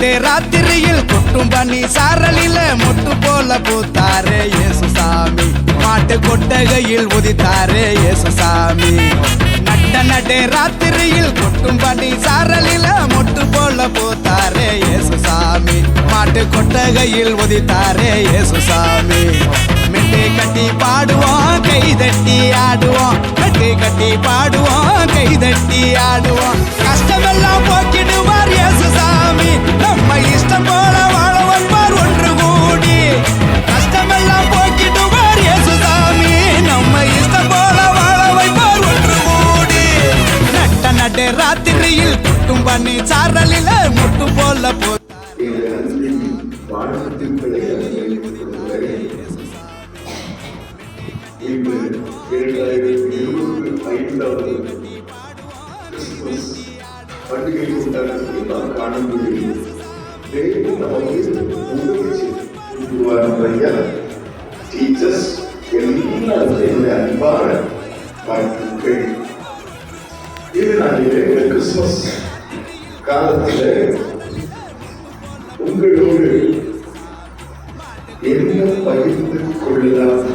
நடு ராத்திரியில் கொட்டும் பனி சாரலில மொட்டு போல பூத்தாரே இயேசுசாமி. மாட்டு கொட்டகையில் உதித்தாரே இயேசுசாமி. நடு ராத்திரியில் கொட்டும் பனி சாரலில மொட்டு போல பூத்தாரே இயேசுசாமி. மாட்டு கொட்டகையில் உதித்தாரே இயேசுசாமி. மெட்டு கட்டி பாடுவோம் கைதட்டி ஆடுவோம். மெட்டு கட்டி பாடுவோம் கைதட்டி ஆடுவோம். கஷ்டமெல்லாம் போக்கிடுவார் இயேசுசாமி. நம்ம இஷ்டம் போல வாழ வைப்பார் ஒன்று கூடி. கஷ்டமெல்லாம் போக்கிடுவார் இயேசுசாமி. நம்ம இஷ்டம் போல வாழ வைப்பார் ஒன்று கூடி. நடு ராத்திரியில் கொட்டும் பனி சாரலில மொட்டு போல போ பண்டிகை கொண்டாட்டத்தை நாம் காண முடியும். டீச்சர்ஸ் எல்லாரும் அன்பான வாழ்த்துக்கள். இது நாளிலே கிறிஸ்துமஸ் காலத்தில் உங்களோடு என்ன பகிர்ந்து கொள்ளலாம்